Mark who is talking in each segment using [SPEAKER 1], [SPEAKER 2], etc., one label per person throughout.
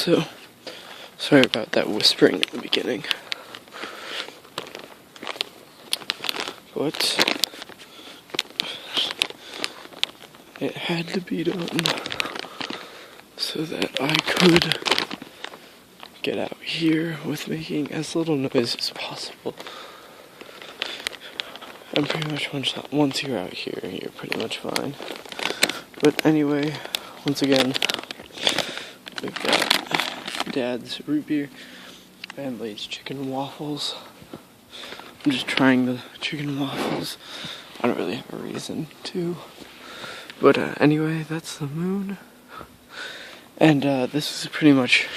[SPEAKER 1] so sorry about that whispering at the beginning. But it had to be done so that I could get out here with making as little noise as possible. And pretty much once you're out here, you're pretty much fine. But anyway, once again, we've got Dad's root beer and Lay's chicken waffles. I'm just trying the chicken waffles. I don't really have a reason to. But anyway, that's the moon. And this is pretty much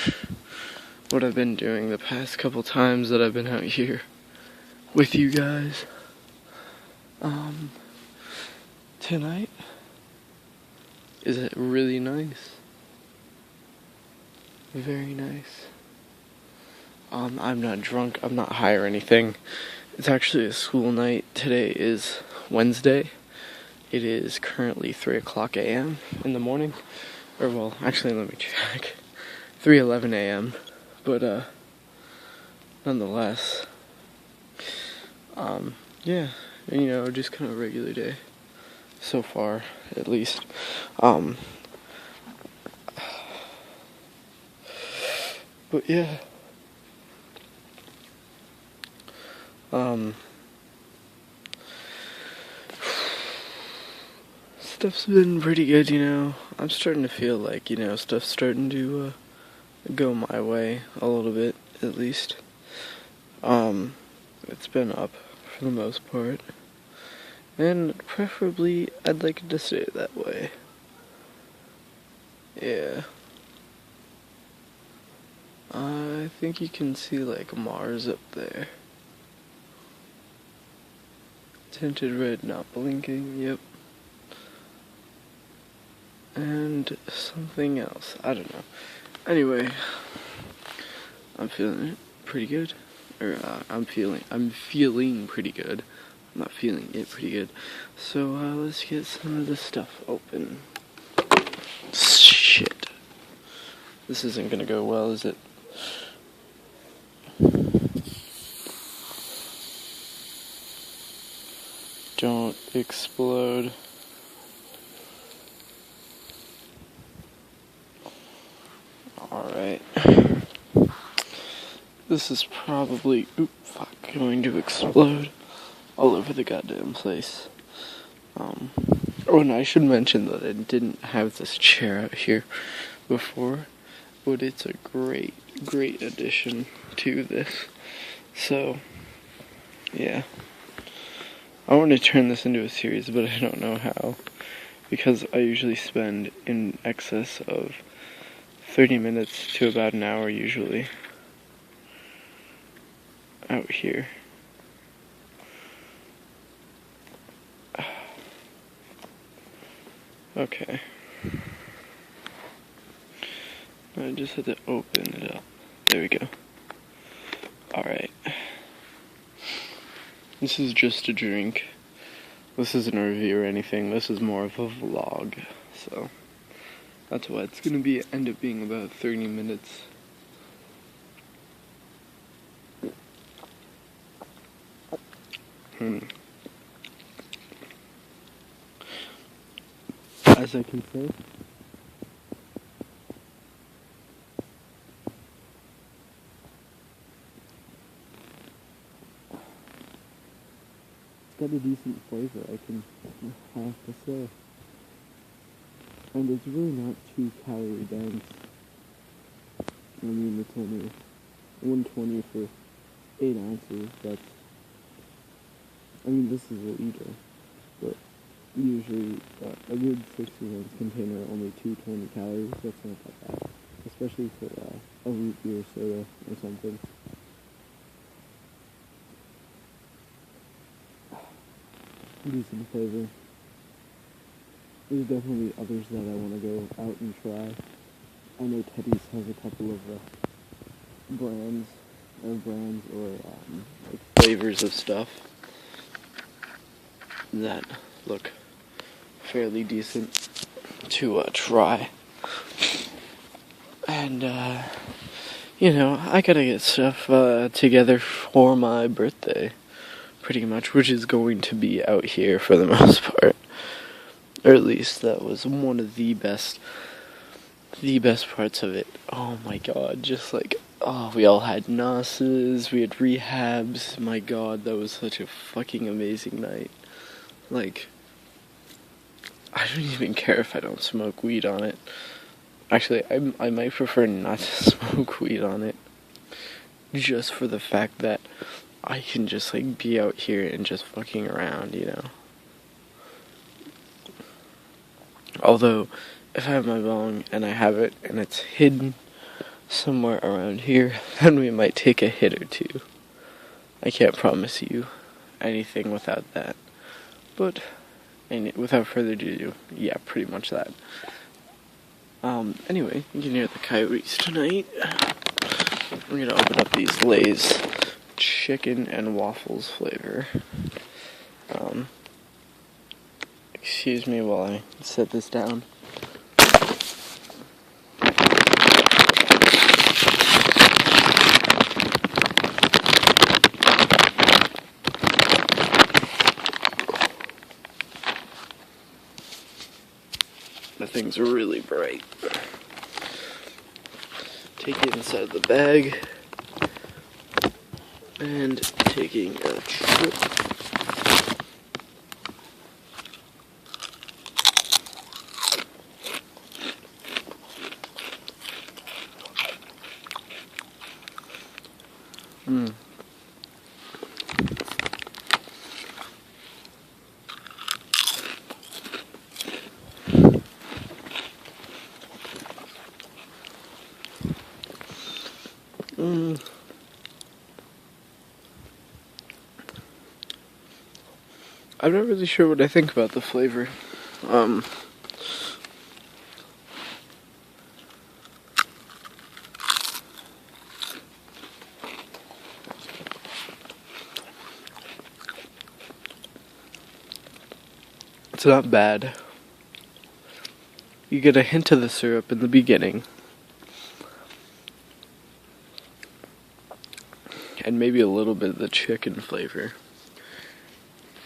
[SPEAKER 1] what I've been doing the past couple times that I've been out here with you guys. Tonight is really nice. Very nice. I'm not drunk, I'm not high or anything. It's actually a school night. Today is Wednesday. It is currently 3:00 a.m. in the morning. Or, well, actually, let me check. 3:11 a.m. But, nonetheless, yeah, you know, just kind of a regular day. So far, at least. But, yeah. Stuff's been pretty good, you know. I'm starting to feel like, you know, stuff's starting to, go my way a little bit, at least. It's been up for the most part. And preferably, I'd like it to stay that way. Yeah. I think you can see, like, Mars up there. Tinted red, not blinking, yep. And something else, I don't know. Anyway, I'm feeling pretty good. I'm feeling pretty good. I'm not feeling it pretty good. So, let's get some of this stuff open. Shit. This isn't gonna go well, is it? Don't explode. Alright. This is probably, going to explode all over the goddamn place. And I should mention that I didn't have this chair out here before, but it's a great, great addition to this. So, yeah. I want to turn this into a series, but I don't know how, because I usually spend in excess of 30 minutes to about an hour usually out here. Okay. I just had to open it up. There we go. Alright. This is just a drink. This isn't a review or anything. This is more of a vlog. So, that's why it's gonna end up being about 30 minutes. As I can say. It's got a decent flavor, I can have to say. And it's really not too calorie dense. I mean, it's only 120 for 8 ounces. That's, I mean, this is a liter, but usually a good 60-ounce container, only 220 calories. That's not that bad, especially for a root beer soda or something. Decent flavor. There's definitely others that I want to go out and try. I know Teddy's has a couple of brands or like flavors of stuff that look fairly decent to try. And, you know, I gotta get stuff together for my birthday, pretty much, which is going to be out here for the most part. Or at least that was one of the best parts of it. Oh my god, just like, oh, we all had NOSes, we had rehabs. My god, that was such a fucking amazing night. Like, I don't even care if I don't smoke weed on it. Actually, I might prefer not to smoke weed on it. Just for the fact that I can just, like, be out here and just fucking around, you know? Although, if I have my bong and I have it and it's hidden somewhere around here, then we might take a hit or two. I can't promise you anything without that. But, and without further ado, yeah, pretty much that. Anyway, you can hear the coyotes tonight. We're gonna open up these Lay's chicken and waffles flavor. Excuse me while I set this down. The things are really bright. Take it inside the bag. And taking a trip. I'm not really sure what I think about the flavor. It's not bad. You get a hint of the syrup in the beginning. And maybe a little bit of the chicken flavor.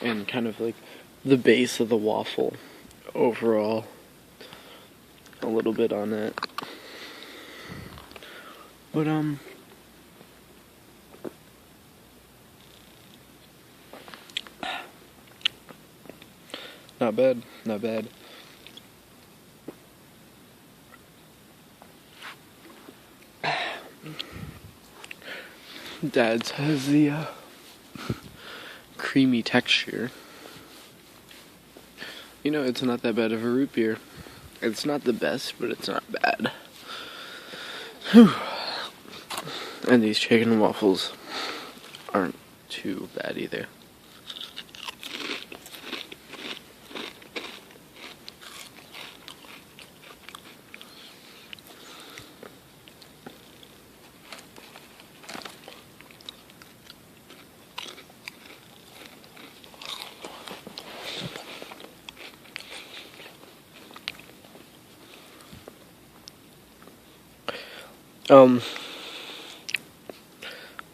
[SPEAKER 1] And kind of like the base of the waffle overall. A little bit on that. But, not bad, not bad. Dad's has the, creamy texture. You know, it's not that bad of a root beer. It's not the best, but it's not bad. Whew. And these chicken and waffles aren't too bad either.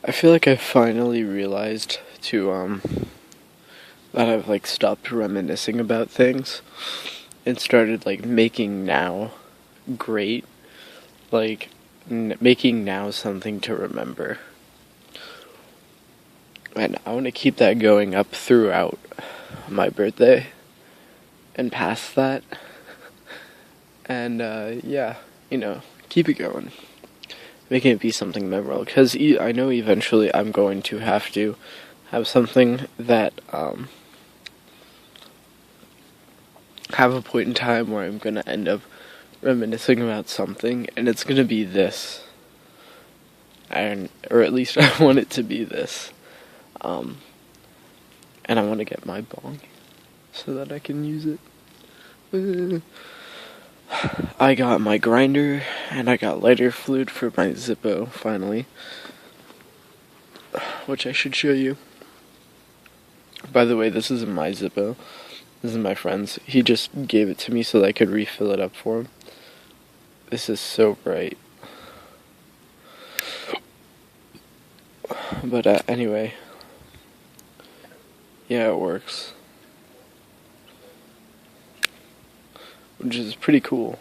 [SPEAKER 1] I feel like I finally realized that I've, like, stopped reminiscing about things and started, like, making now great, like, making now something to remember. And I want to keep that going up throughout my birthday and past that. And, yeah, you know, keep it going. Making it be something memorable, because I know eventually I'm going to have something that, have a point in time where I'm going to end up reminiscing about something, and it's going to be this. Or at least I want it to be this. And I want to get my bong so that I can use it. I got my grinder, and I got lighter fluid for my Zippo, finally. Which I should show you. By the way, this isn't my Zippo. This is my friend's. He just gave it to me so that I could refill it up for him. This is so bright. But anyway, yeah, it works, which is pretty cool.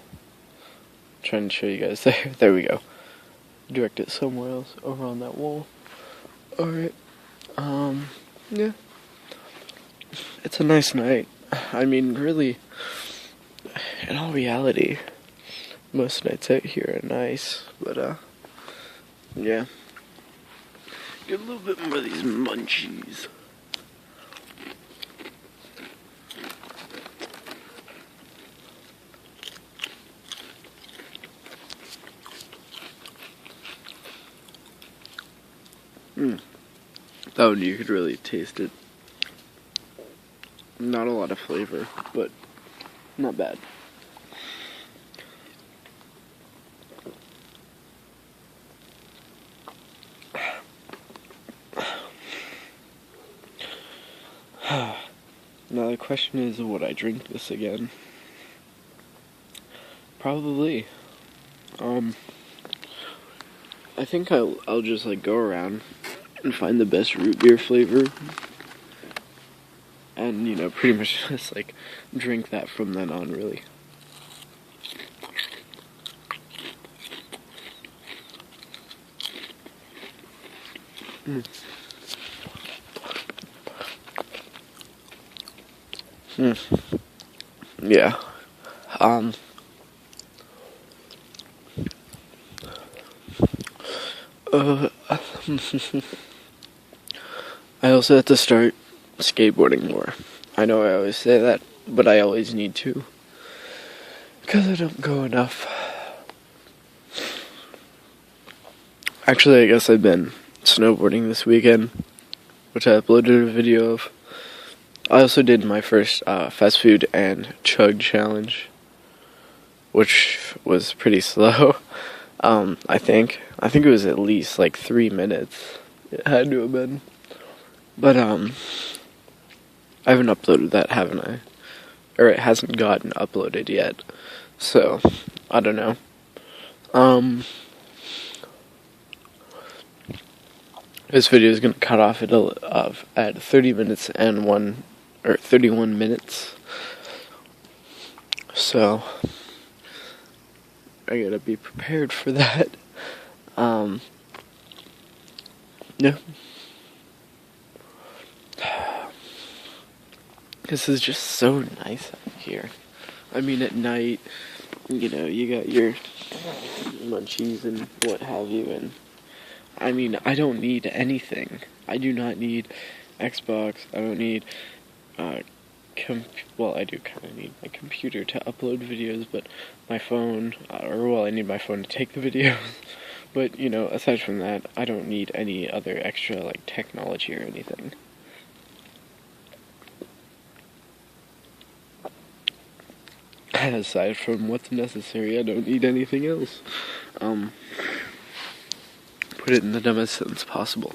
[SPEAKER 1] I'm trying to show you guys there. There we go. Direct it somewhere else, over on that wall. Alright, yeah. It's a nice night. I mean, really, in all reality, most nights out here are nice, but, yeah. Get a little bit more of these munchies. That one, you could really taste it. Not a lot of flavor, but not bad. Now the question is, would I drink this again? Probably. I think I'll just like go around and find the best root beer flavor, and you know, pretty much just like drink that from then on, really. Yeah. I also have to start skateboarding more. I know I always say that, but I always need to, because I don't go enough. Actually, I guess I've been snowboarding this weekend, which I uploaded a video of. I also did my first fast food and chug challenge, which was pretty slow. I think it was at least like 3 minutes. It had to have been. But I haven't uploaded that, haven't I? Or it hasn't gotten uploaded yet. So I don't know. This video is gonna cut off at 30 minutes and 31 minutes. So I gotta be prepared for that. Yeah. This is just so nice out here. I mean, at night, you know, you got your munchies and what have you, and I mean, I don't need anything. I do not need Xbox. I don't need, well, I do kind of need my computer to upload videos, but my phone, I need my phone to take the videos. But, you know, aside from that, I don't need any other extra, like, technology or anything. Aside from what's necessary, I don't need anything else. Put it in the dumbest sentence possible.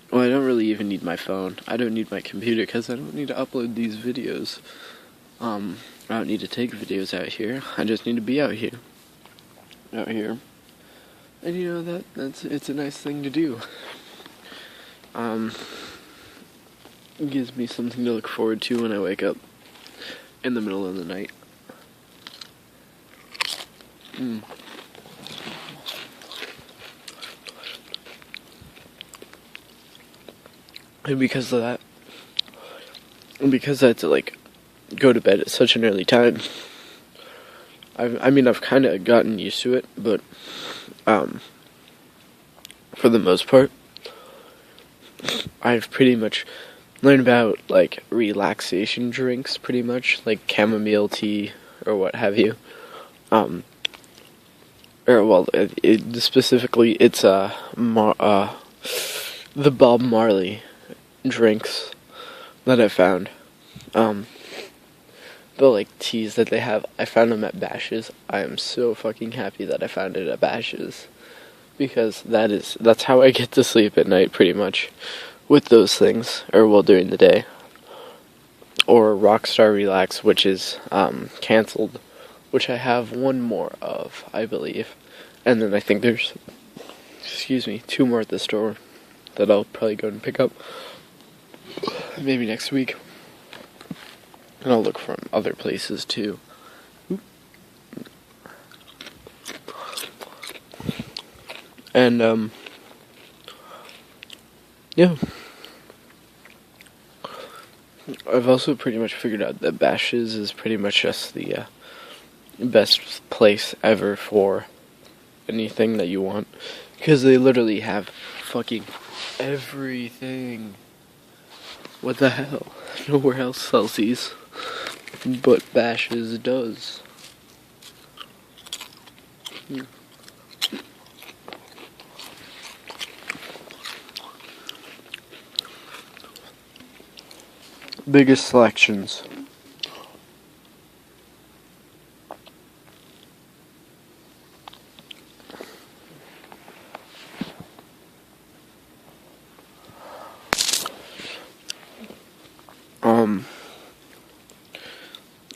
[SPEAKER 1] Well, I don't really even need my phone. I don't need my computer because I don't need to upload these videos. I don't need to take videos out here. I just need to be out here. And you know, it's a nice thing to do. It gives me something to look forward to when I wake up in the middle of the night. And because of that, and because I had to, like, go to bed at such an early time, I've kind of gotten used to it, but, for the most part, I've pretty much learned about, like, relaxation drinks, pretty much, like chamomile tea, or what have you, specifically, it's, the Bob Marley drinks that I found. The like teas that they have, I found them at Bash's'. I am so fucking happy that I found it at Bash's', because that's how I get to sleep at night, pretty much, with those things, or well, during the day. Or Rockstar Relax, which is canceled, which I have one more of, I believe. And then I think there's 2 more at the store that I'll probably go and pick up maybe next week. And I'll look from other places too. And yeah. I've also pretty much figured out that Bash's is pretty much just the best place ever for anything that you want. Because they literally have fucking everything. What the hell? Nowhere else sells these. But Bash's does. Biggest selections.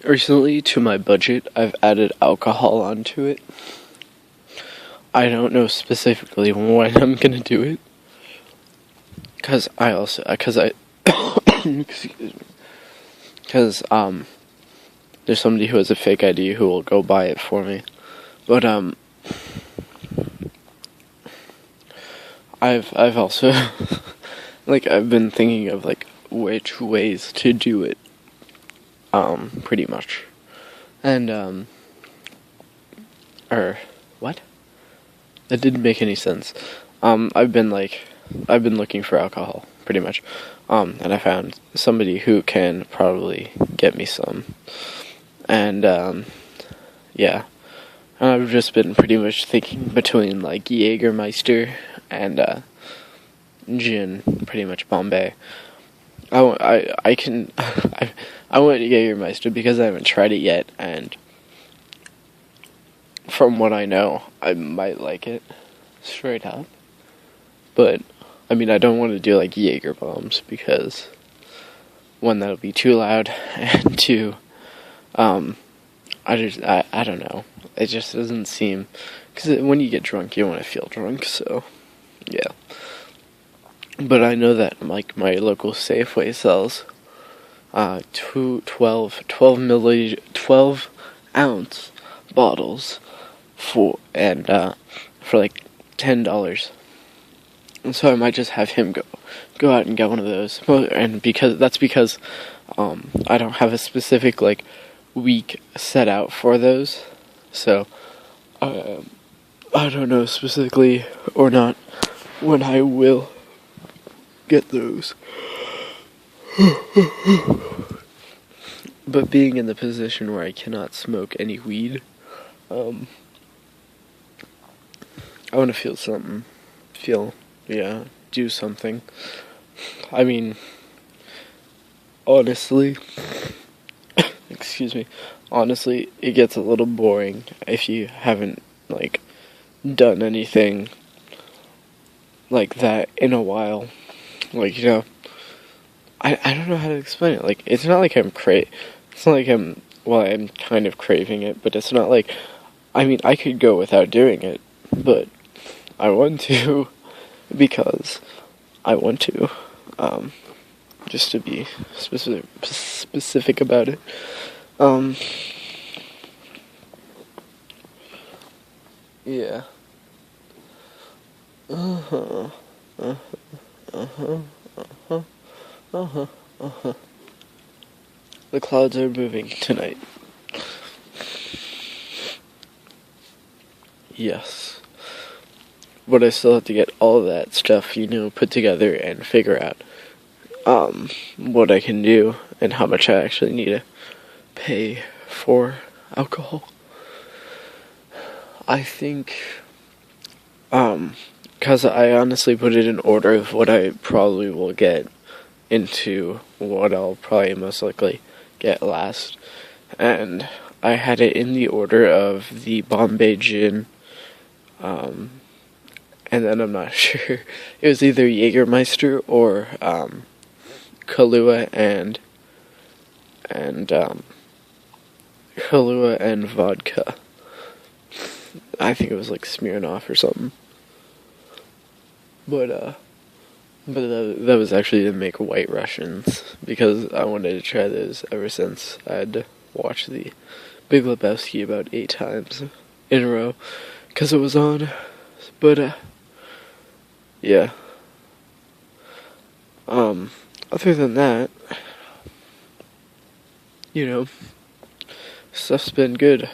[SPEAKER 1] Recently to my budget, I've added alcohol onto it. I don't know specifically when I'm gonna do it. Excuse me. Because, there's somebody who has a fake ID who will go buy it for me. But, I've also, I've been thinking of, which ways to do it, pretty much. And, what? That didn't make any sense. I've been looking for alcohol, pretty much. And I found somebody who can probably get me some. And, yeah. And I've just been pretty much thinking between, Jägermeister and, gin, pretty much Bombay. I want Jägermeister because I haven't tried it yet, and from what I know, I might like it, straight up. But I don't want to do Jaeger bombs because one, that'll be too loud, and two, I don't know. It just doesn't seem, because when you get drunk, you want to feel drunk. So yeah. But I know that my local Safeway sells 12 ounce bottles for $10. And so I might just have him go out and get one of those. And because I don't have a specific week set out for those. So I don't know specifically or not when I will get those. But being in the position where I cannot smoke any weed, I want to feel something. Do something. Honestly, excuse me, honestly, it gets a little boring if you haven't, done anything like that in a while. I don't know how to explain it. It's not like I'm I'm kind of craving it, but it's not I could go without doing it, but I want to, because I want to, just to be specific about it. Yeah. The clouds are moving tonight. Yes. But I still have to get all that stuff, put together and figure out, what I can do and how much I actually need to pay for alcohol. I think, because I honestly put it in order of what I probably will get into what I'll probably most likely get last. And I had it in the order of the Bombay gin, and then I'm not sure. It was either Jägermeister or Kahlua and vodka. I think it was Smirnoff or something. But that was actually to make White Russians, because I wanted to try those ever since I'd watched the Big Lebowski about 8 times in a row, because it was on. But, yeah. Other than that, you know, stuff's been good.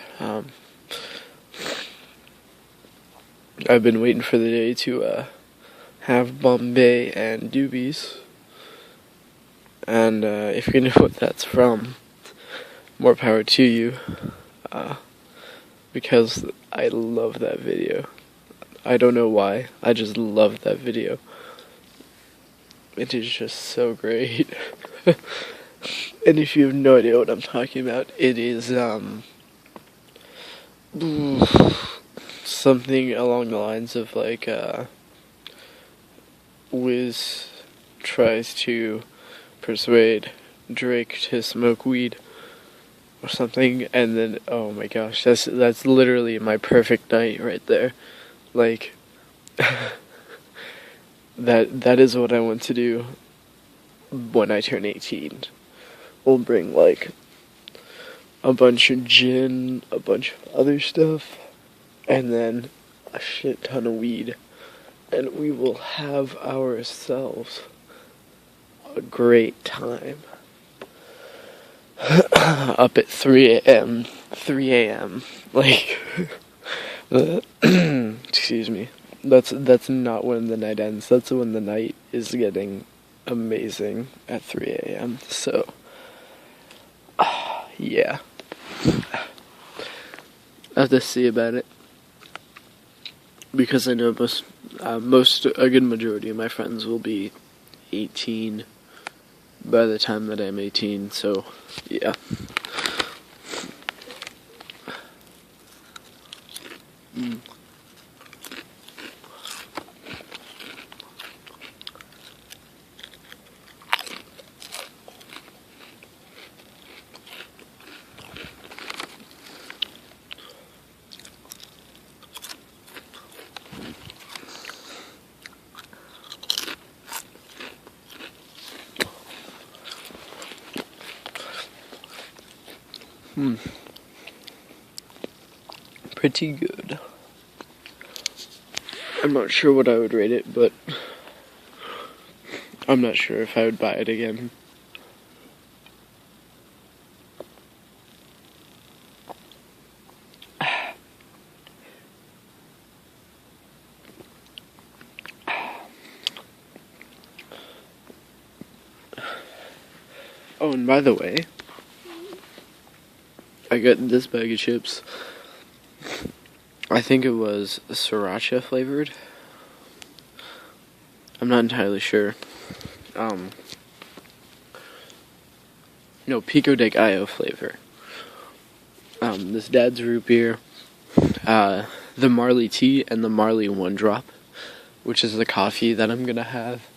[SPEAKER 1] I've been waiting for the day to, have Bombay and Doobies. And, if you know what that's from, more power to you. Because I love that video. I don't know why, I just love that video. It is just so great. And if you have no idea what I'm talking about, it is, something along the lines of, like, Wiz tries to persuade Drake to smoke weed or something, and then, oh my gosh, that's literally my perfect night right there. Like, that is what I want to do when I turn 18. We'll bring, like, a bunch of gin, a bunch of other stuff, and then a shit ton of weed. And we will have ourselves a great time. Up at 3 a.m. 3 a.m. Like, excuse me. That's not when the night ends. That's when the night is getting amazing at 3 a.m. So, yeah. I have to see about it. Because I know a good majority of my friends will be 18 by the time that I'm 18, so, yeah. Pretty good. I'm not sure what I would rate it, but I'm not sure if I would buy it again. Oh, and by the way, I got this bag of chips. I think it was sriracha flavored. I'm not entirely sure. No, Pico de Gallo flavor. This Dad's root beer, the Marley tea, and the Marley One Drop, which is the coffee that I'm gonna have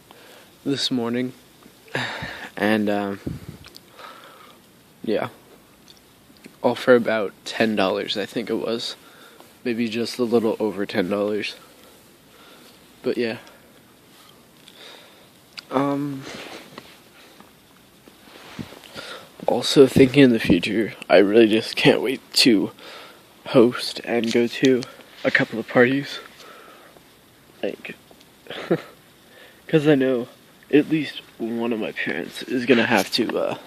[SPEAKER 1] this morning. And, yeah. All for about $10, I think it was. Maybe just a little over $10. But yeah. Also thinking in the future, I really just can't wait to host and go to a couple of parties. Like, because I know at least one of my parents is gonna have to,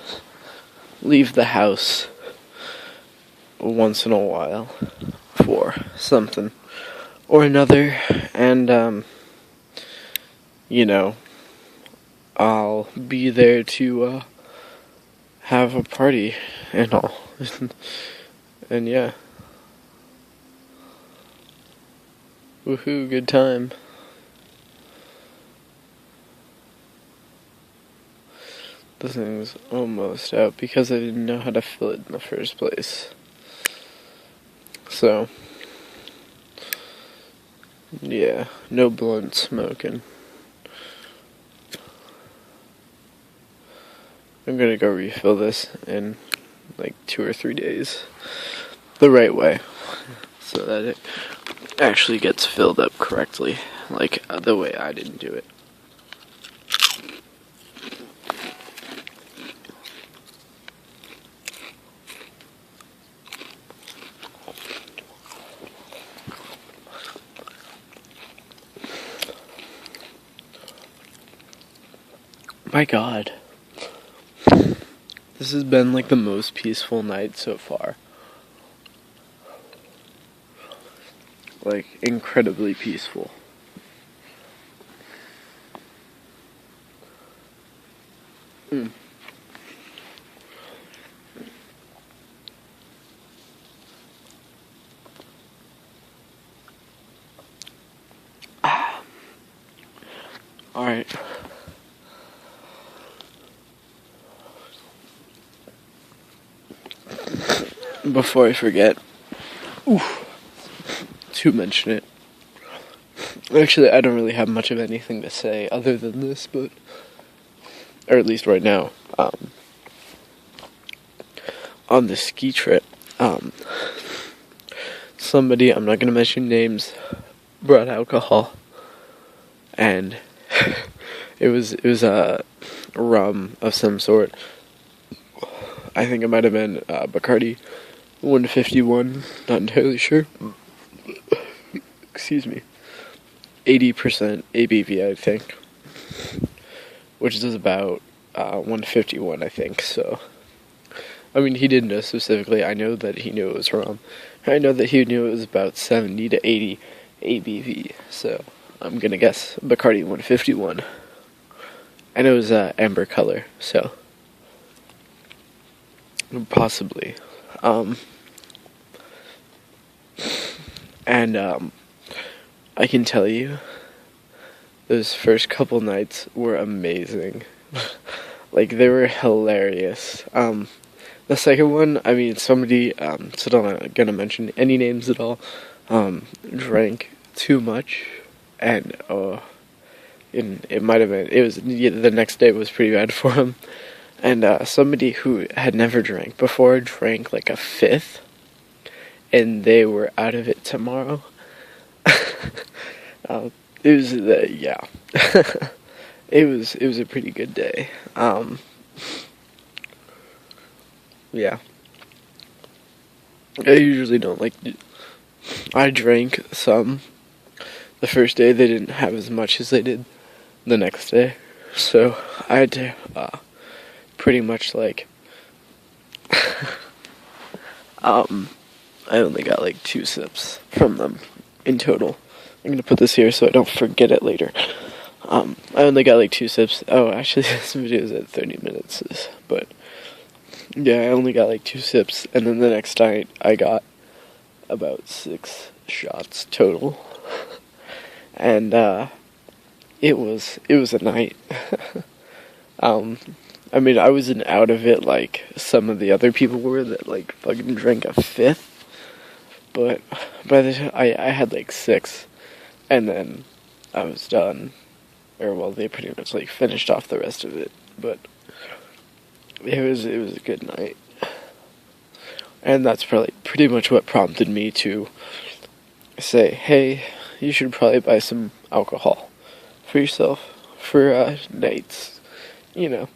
[SPEAKER 1] leave the house once in a while for something or another, and you know, I'll be there to have a party and all. And yeah, woohoo, good time. This thing's almost out because I didn't know how to fill it in the first place. So, yeah, no blunt smoking. I'm gonna go refill this in like 2 or 3 days. The right way. So that it actually gets filled up correctly. like the way I didn't do it. My God. This has been like the most peaceful night so far. Like, incredibly peaceful. Alright. Before I forget, to mention it. Actually, I don't really have much of anything to say other than this, but, or at least right now, on the ski trip, somebody, I'm not gonna mention names, brought alcohol, and it was a rum of some sort. I think it might have been Bacardi 151, not entirely sure. Excuse me. 80% ABV, I think, which is about 151, I think. So, I mean, he didn't know specifically. I know that he knew it was rum. I know that he knew it was about 70 to 80 ABV. So, I'm gonna guess Bacardi 151. And it was amber color, so possibly. And I can tell you, those first couple nights were amazing. Like, they were hilarious. The second one, I mean, somebody, so I'm not gonna mention any names at all, drank too much, and it might have been, the next day was pretty bad for him, and somebody who had never drank before drank like a fifth, and they were out of it tomorrow. It was yeah. it was a pretty good day. Yeah. I usually don't like. I drank some. The first day they didn't have as much as they did the next day, so I had to pretty much like. I only got like 2 sips from them in total. I'm gonna put this here so I don't forget it later. I only got like 2 sips. Oh, actually, this video is at 30 minutes, but yeah, I only got like 2 sips, and then the next night I got about 6 shots total, and it was a night. I mean, I wasn't out of it like some of the other people were that like fucking drank a fifth, but by the time I had like 6. And then I was done. Or, well, they pretty much, like, finished off the rest of it. But it was a good night. And that's probably pretty much what prompted me to say, hey, you should probably buy some alcohol for yourself for nights. You know.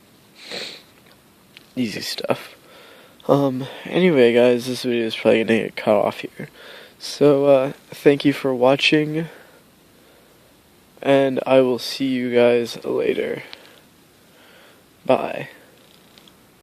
[SPEAKER 1] Easy stuff. Anyway, guys, this video is probably gonna get cut off here. So, thank you for watching. And I will see you guys later. Bye.